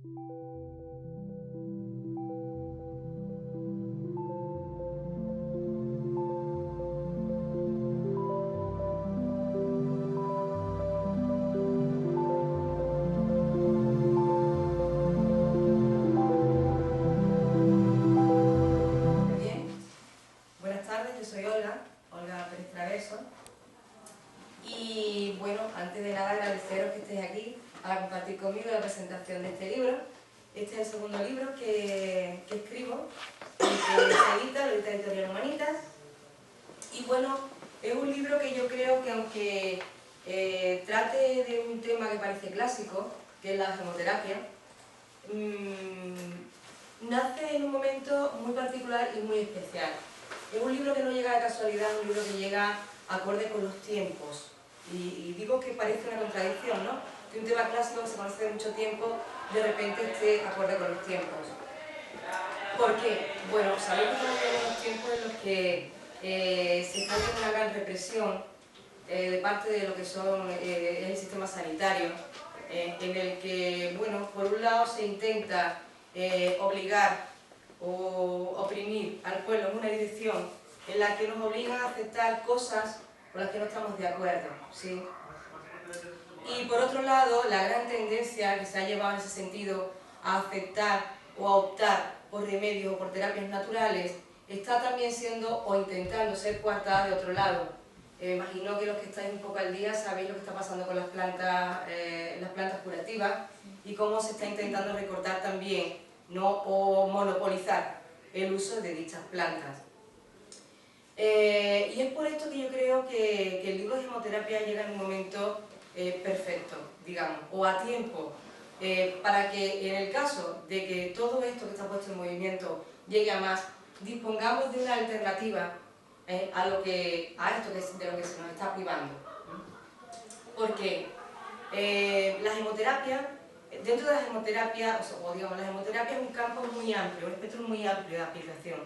Bien, buenas tardes, yo soy Olga Pérez Traverso. Y bueno, antes de nada agradeceros que estéis aquí a compartir conmigo la presentación de este libro. Este es el segundo libro que escribo, y que se edita, lo edita Editorial Humanitas. Y bueno, es un libro que yo creo que aunque trate de un tema que parece clásico, que es la gemoterapia, nace en un momento muy particular y muy especial. Es un libro que no llega de casualidad, es un libro que llega acorde con los tiempos. Y digo que parece una contradicción, ¿no? Que un tema clásico que se conoce de mucho tiempo, de repente esté acorde con los tiempos. ¿Por qué? Bueno, sabéis que estamos en unos tiempos en los que se está haciendo una gran represión de parte de lo que son el sistema sanitario, en el que, bueno, por un lado se intenta obligar o oprimir al pueblo en una dirección en la que nos obligan a aceptar cosas con las que no estamos de acuerdo, ¿sí? Y por otro lado, la gran tendencia que se ha llevado en ese sentido a aceptar o a optar por remedios o por terapias naturales está también siendo o intentando ser coartada de otro lado. Imagino que los que estáis un poco al día sabéis lo que está pasando con las plantas curativas y cómo se está intentando recortar también, ¿no? O monopolizar el uso de dichas plantas. Y es por esto que yo creo que el libro de gemoterapia llega en un momento perfecto, digamos, o a tiempo, para que en el caso de que todo esto que está puesto en movimiento llegue a más, dispongamos de una alternativa a esto de lo que se nos está privando. Porque la gemoterapia, dentro de la gemoterapia, la gemoterapia es un campo muy amplio, un espectro muy amplio de aplicación.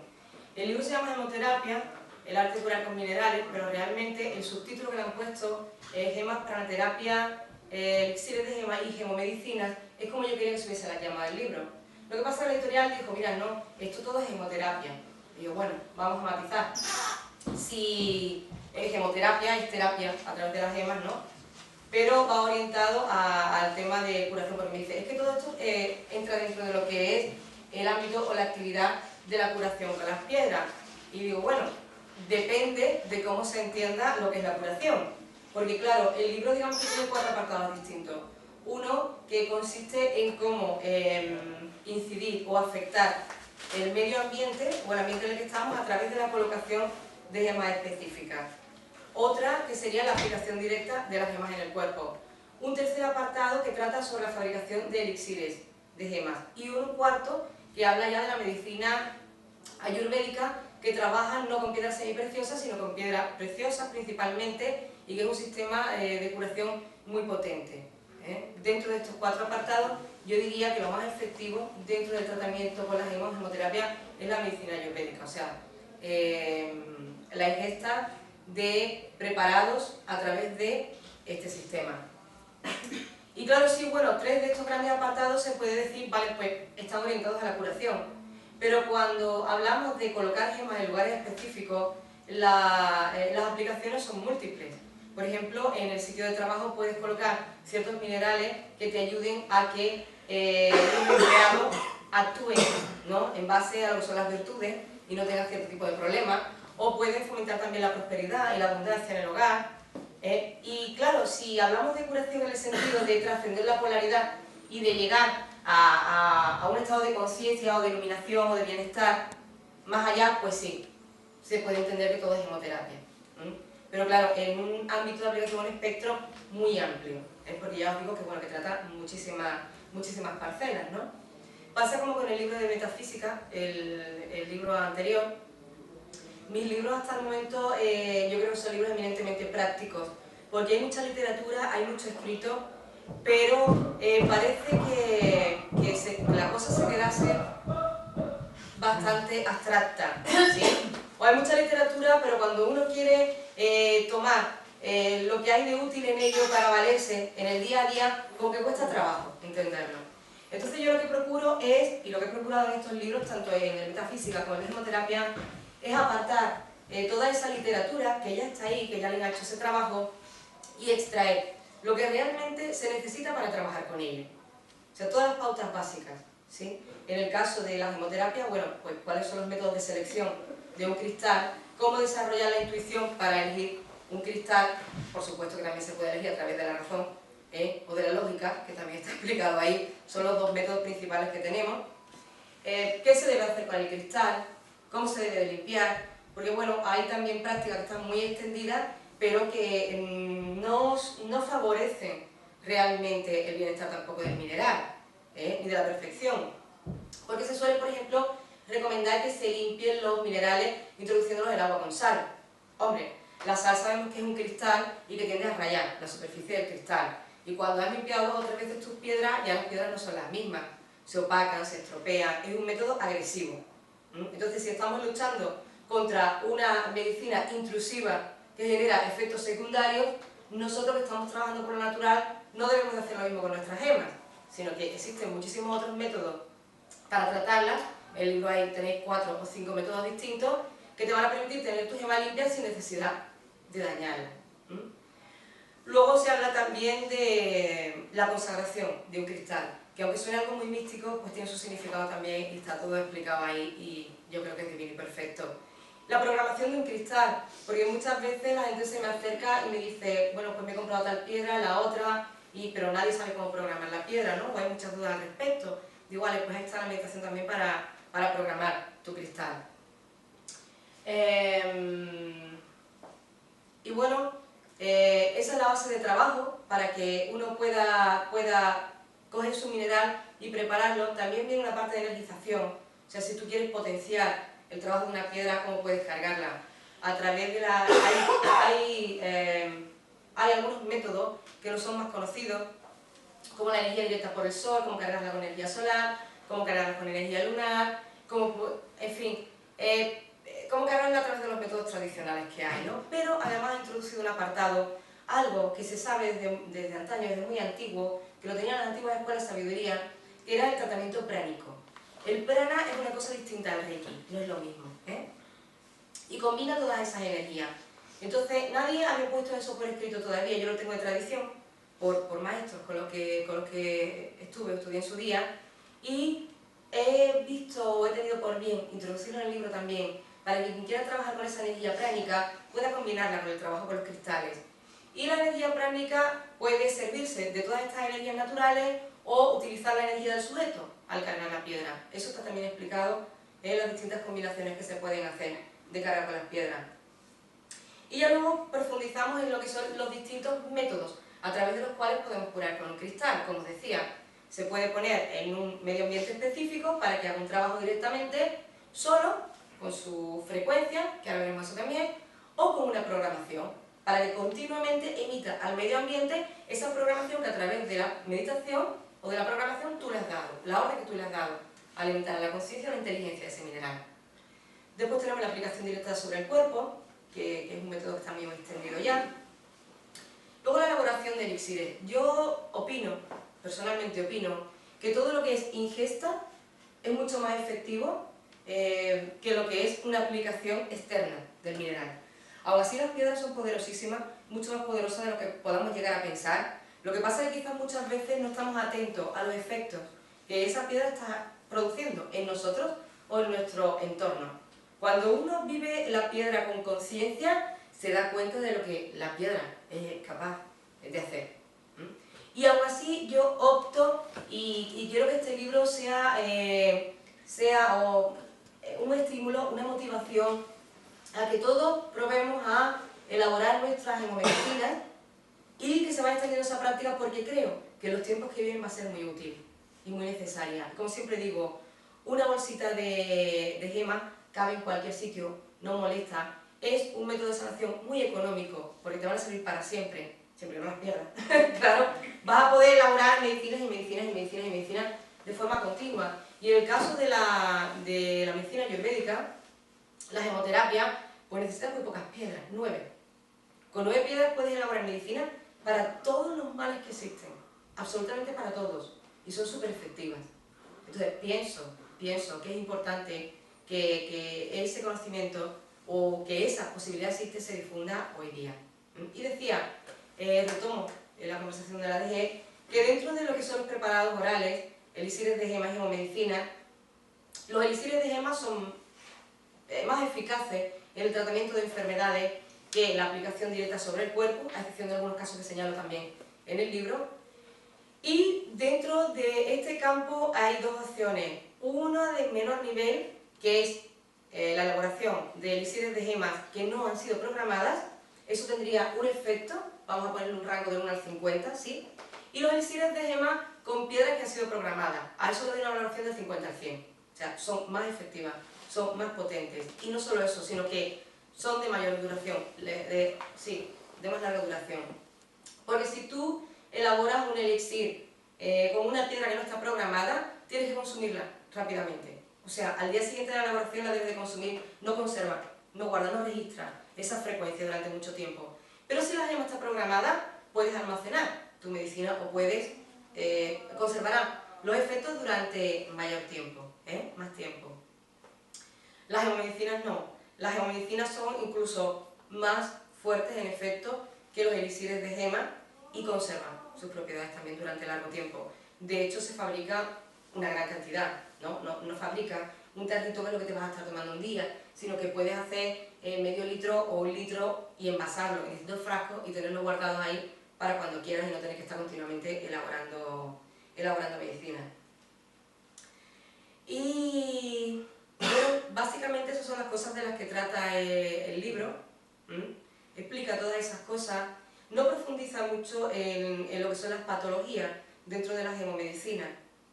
El libro se llama Gemoterapia, el arte de curar con minerales, pero realmente el subtítulo que le han puesto es Gemas para la terapia, elixires de gemas y gemomedicinas, es como yo quería que se hubiese la llamada del libro. Lo que pasa es que la editorial dijo, mira, no, esto todo es gemoterapia. Y yo, bueno, vamos a matizar. Si gemoterapia es terapia a través de las gemas, ¿no? Pero va orientado al tema de curación, porque me dice, es que todo esto entra dentro de lo que es el ámbito o la actividad de la curación con las piedras. Y digo, bueno, depende de cómo se entienda lo que es la curación. Porque claro, el libro digamos que tiene 4 apartados distintos. Uno que consiste en cómo incidir o afectar el medio ambiente o el ambiente en el que estamos a través de la colocación de gemas específicas. Otra que sería la aplicación directa de las gemas en el cuerpo. Un tercer apartado que trata sobre la fabricación de elixires de gemas. Y un cuarto que habla ya de la medicina ayurvédica, que trabaja no con piedras semipreciosas, sino con piedras preciosas principalmente, y que es un sistema de curación muy potente. Dentro de estos 4 apartados, yo diría que lo más efectivo dentro del tratamiento con las gemas, gemoterapia, es la medicina ayurvédica, o sea, la ingesta de preparados a través de este sistema. Y claro, sí, bueno, 3 de estos grandes apartados se puede decir, vale, pues están orientados a la curación. Pero cuando hablamos de colocar gemas en lugares específicos, las aplicaciones son múltiples. Por ejemplo, en el sitio de trabajo puedes colocar ciertos minerales que te ayuden a que un empleado actúe, ¿no?, en base a lo que son las virtudes y no tenga cierto tipo de problemas. O pueden fomentar también la prosperidad y la abundancia en el hogar. Y claro, si hablamos de curación en el sentido de trascender la polaridad y de llegar a un estado de conciencia o de iluminación o de bienestar más allá, pues sí, se puede entender que todo es hemoterapia. Pero claro, en un ámbito de aplicación, un espectro muy amplio. Es porque ya os digo que, bueno, que trata muchísimas parcelas, ¿no? Pasa como con el libro de metafísica, el libro anterior. Mis libros hasta el momento yo creo que son libros eminentemente prácticos, porque hay mucha literatura, hay mucho escrito, pero parece que la cosa se quedase bastante abstracta, ¿sí? O hay mucha literatura, pero cuando uno quiere tomar lo que hay de útil en ello para valerse en el día a día, como que cuesta trabajo entenderlo. Entonces yo lo que procuro es, y lo que he procurado en estos libros, tanto en Metafísica como en Gemoterapia, es apartar toda esa literatura que ya está ahí, que ya le ha hecho ese trabajo, y extraer lo que realmente se necesita para trabajar con ello. O sea, todas las pautas básicas, ¿sí? En el caso de la gemoterapia, bueno, pues cuáles son los métodos de selección de un cristal, cómo desarrollar la intuición para elegir un cristal, por supuesto que también se puede elegir a través de la razón, o de la lógica, que también está explicado ahí, son los dos métodos principales que tenemos. ¿Qué se debe hacer con el cristal? ¿Cómo se debe de limpiar? Porque bueno, hay también prácticas que están muy extendidas, pero que no favorecen realmente el bienestar tampoco del mineral, ni de la perfección. Porque se suele, por ejemplo, recomendar que se limpien los minerales introduciéndolos en el agua con sal. Hombre, la sal sabemos que es un cristal y que tiende a rayar la superficie del cristal. Y cuando has limpiado 2 o 3 veces tus piedras, ya las piedras no son las mismas. Se opacan, se estropean, es un método agresivo. Entonces, si estamos luchando contra una medicina intrusiva que genera efectos secundarios, nosotros que estamos trabajando por lo natural no debemos de hacer lo mismo con nuestras gemas, sino que existen muchísimos otros métodos para tratarlas. En el libro ahí tenéis 4 o 5 métodos distintos que te van a permitir tener tu gema limpia sin necesidad de dañarla. Luego se habla también de la consagración de un cristal, que aunque suene algo muy místico, pues tiene su significado también y está todo explicado ahí y yo creo que es divino y perfecto. La programación de un cristal, porque muchas veces la gente se me acerca y me dice, bueno, pues me he comprado tal piedra, la otra, pero nadie sabe cómo programar la piedra, ¿no? O hay muchas dudas al respecto. Digo, vale, pues ahí está la meditación también para programar tu cristal. Y bueno, esa es la base de trabajo para que uno pueda coger su mineral y prepararlo. También viene una parte de energización, o sea, si tú quieres potenciar el trabajo de una piedra, ¿cómo puedes cargarla? A través de la... Hay algunos métodos que no son más conocidos, como la energía directa por el sol, cómo cargarla con energía solar, cómo cargarla con energía lunar, en fin, cómo cargarla a través de los métodos tradicionales que hay, ¿no? Pero además ha introducido un apartado, algo que se sabe desde antaño, desde muy antiguo, que lo tenían las antiguas escuelas de sabiduría, que era el tratamiento pránico. El prana es una cosa distinta al reiki, no es lo mismo, y combina todas esas energías. Entonces, nadie había puesto eso por escrito todavía, yo lo tengo de tradición, por maestros con los que estudié en su día, y he tenido por bien introducirlo en el libro también, para que quien quiera trabajar con esa energía pránica pueda combinarla con el trabajo con los cristales. Y la energía pránica puede servirse de todas estas energías naturales o utilizar la energía del sujeto al cargar la piedra. Eso está también explicado en las distintas combinaciones que se pueden hacer de cargar con las piedras. Y ya luego profundizamos en lo que son los distintos métodos a través de los cuales podemos curar con un cristal. Como os decía, se puede poner en un medio ambiente específico para que haga un trabajo directamente solo, con su frecuencia, que ahora veremos eso también, o con una programación, para que continuamente emita al medio ambiente esa programación que a través de la meditación o de la programación tú le has dado, la orden que tú le has dado, al alimentar la conciencia o la inteligencia de ese mineral. Después tenemos la aplicación directa sobre el cuerpo, que es un método que está muy extendido ya. Luego la elaboración de elixires. Yo personalmente opino, que todo lo que es ingesta es mucho más efectivo que lo que es una aplicación externa del mineral. Aún así las piedras son poderosísimas, mucho más poderosas de lo que podamos llegar a pensar. Lo que pasa es que quizás muchas veces no estamos atentos a los efectos que esa piedra está produciendo en nosotros o en nuestro entorno. Cuando uno vive la piedra con conciencia, se da cuenta de lo que la piedra es capaz de hacer. Y aún así yo opto y quiero que este libro sea un estímulo, una motivación a que todos probemos a elaborar nuestras hemomedicinas y que se vaya extendiendo esa práctica, porque creo que en los tiempos que vienen va a ser muy útil y muy necesaria. Como siempre digo, una bolsita de gema cabe en cualquier sitio, no molesta, es un método de sanación muy económico, porque te van a servir para siempre, siempre que no las pierdas. Claro, vas a poder elaborar medicinas y medicinas y medicinas y medicinas de forma continua. Y en el caso de la medicina ayurvédica, la gemoterapia, pues necesitas muy pocas piedras, 9. Con 9 piedras puedes elaborar medicina para todos los males que existen, absolutamente para todos. y son súper efectivas. Entonces pienso que es importante que ese conocimiento o que esa posibilidad existe se difunda hoy día. Y decía, retomo en la conversación de la dejé, que dentro de lo que son los preparados orales, elixires de gemas y hemomedicina, los elixires de gemas son más eficaces en el tratamiento de enfermedades que la aplicación directa sobre el cuerpo, a excepción de algunos casos que señalo también en el libro. Y dentro de este campo hay dos opciones. Una de menor nivel, que es la elaboración de elixires de gemas que no han sido programadas. Eso tendría un efecto, vamos a ponerle un rango del 1 al 50, ¿sí? Y los elixires de gemas con piedras que han sido programadas. A eso le doy una valoración del 50 al 100. O sea, son más efectivas, son más potentes. Y no solo eso, sino que son de mayor duración, de más larga duración. Porque si tú elaboras un elixir con una piedra que no está programada, tienes que consumirla rápidamente. O sea, al día siguiente de la elaboración la debes de consumir, no conserva, no guarda, no registra esa frecuencia durante mucho tiempo. Pero si la gema está programada, puedes almacenar tu medicina o puedes conservar los efectos durante mayor tiempo, más tiempo. Las hemomedicinas no. Las hemomedicinas son incluso más fuertes en efecto que los elixires de gema y conservan sus propiedades también durante largo tiempo. De hecho, se fabrica una gran cantidad, no fabrica un tarrito que es lo que te vas a estar tomando un día, sino que puedes hacer medio litro o 1 litro y envasarlo en distintos frascos y tenerlo guardado ahí para cuando quieras y no tener que estar continuamente elaborando medicina. Y bueno, básicamente esas son las cosas de las que trata el libro. Explica todas esas cosas. No profundiza mucho en lo que son las patologías dentro de la hemomedicina.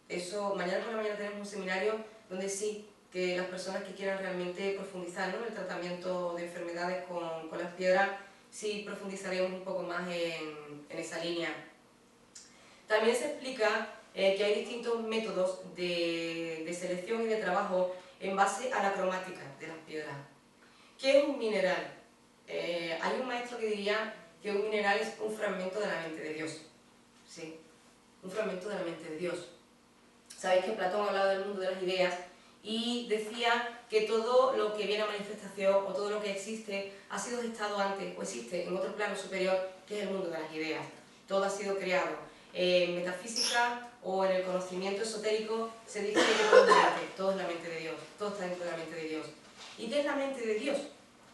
Eso, mañana por la mañana tenemos un seminario donde sí, que las personas que quieran realmente profundizar, ¿no?, en el tratamiento de enfermedades con las piedras, sí profundizaremos un poco más en esa línea. También se explica que hay distintos métodos de selección y de trabajo en base a la cromática de las piedras. ¿Qué es un mineral? Hay un maestro que diría que un mineral es un fragmento de la mente de Dios. Sí, un fragmento de la mente de Dios. Sabéis que Platón ha hablado del mundo de las ideas y decía que todo lo que viene a manifestación o todo lo que existe ha sido gestado antes o existe en otro plano superior, que es el mundo de las ideas. Todo ha sido creado. En metafísica o en el conocimiento esotérico se dice que todo es la mente de Dios, todo está dentro de la mente de Dios. ¿Y qué es la mente de Dios?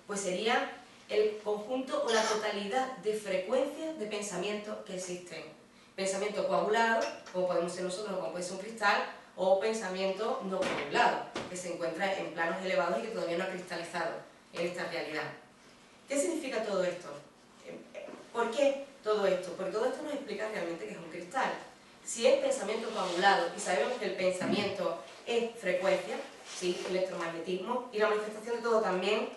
Pues sería el conjunto o la totalidad de frecuencias de pensamientos que existen. Pensamiento coagulado, como podemos ser nosotros, como puede ser un cristal, o pensamiento no coagulado, que se encuentra en planos elevados y que todavía no ha cristalizado en esta realidad. ¿Qué significa todo esto? ¿Por qué todo esto? Porque todo esto nos explica realmente que es un cristal. Si es pensamiento coagulado y sabemos que el pensamiento es frecuencia, ¿sí?, electromagnetismo, y la manifestación de todo también,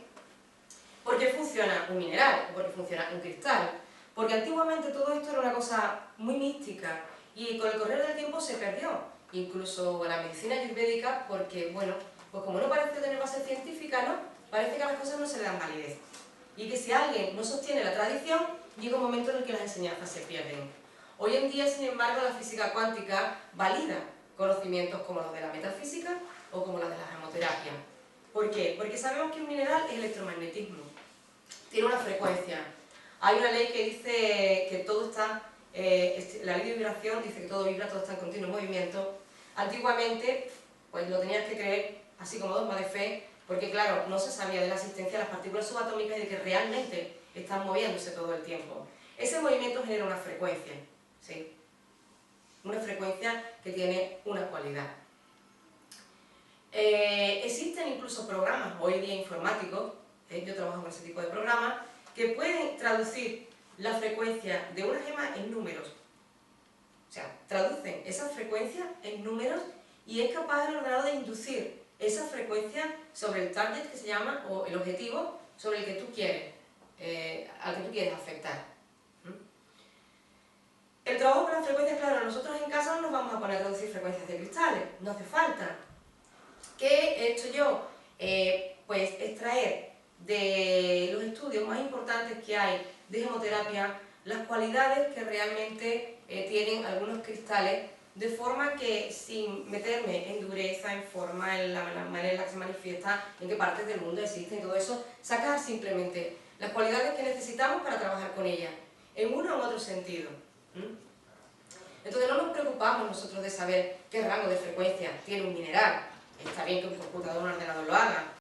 ¿por qué funciona un mineral? ¿Por qué funciona un cristal? Porque antiguamente todo esto era una cosa muy mística y con el correr del tiempo se perdió. Incluso la medicina ayurvédica, porque, bueno, pues como no parece tener base científica, ¿no?, parece que a las cosas no se le dan validez. Y que si alguien no sostiene la tradición, llega un momento en el que las enseñanzas se pierden. Hoy en día, sin embargo, la física cuántica valida conocimientos como los de la metafísica o como los de la gemoterapia. ¿Por qué? Porque sabemos que un mineral es electromagnetismo. Tiene una frecuencia. Hay una ley que dice que todo está, la ley de vibración dice que todo vibra, todo está en continuo movimiento. Antiguamente, pues lo tenías que creer así como dogma de fe, porque claro, no se sabía de la existencia de las partículas subatómicas y de que realmente están moviéndose todo el tiempo. Ese movimiento genera una frecuencia, ¿sí? Una frecuencia que tiene una cualidad. Existen incluso programas hoy día informáticos, yo trabajo con ese tipo de programas, que pueden traducir la frecuencia de una gema en números. O sea, traducen esa frecuencia en números y es capaz el ordenador de inducir esa frecuencia sobre el target que se llama, o el objetivo sobre el que tú quieres, al que tú quieres afectar. El trabajo con las frecuencias, claro, nosotros en casa no nos vamos a poner a traducir frecuencias de cristales, no hace falta. ¿Qué he hecho yo? Pues extraer de los estudios más importantes que hay de gemoterapia las cualidades que realmente tienen algunos cristales de forma que, sin meterme en dureza, en forma, en la manera en la que se manifiesta, en qué partes del mundo existen y todo eso, sacar simplemente las cualidades que necesitamos para trabajar con ella, en uno o en otro sentido. Entonces no nos preocupamos nosotros de saber qué rango de frecuencia tiene un mineral. Está bien que un computador o un ordenador lo haga,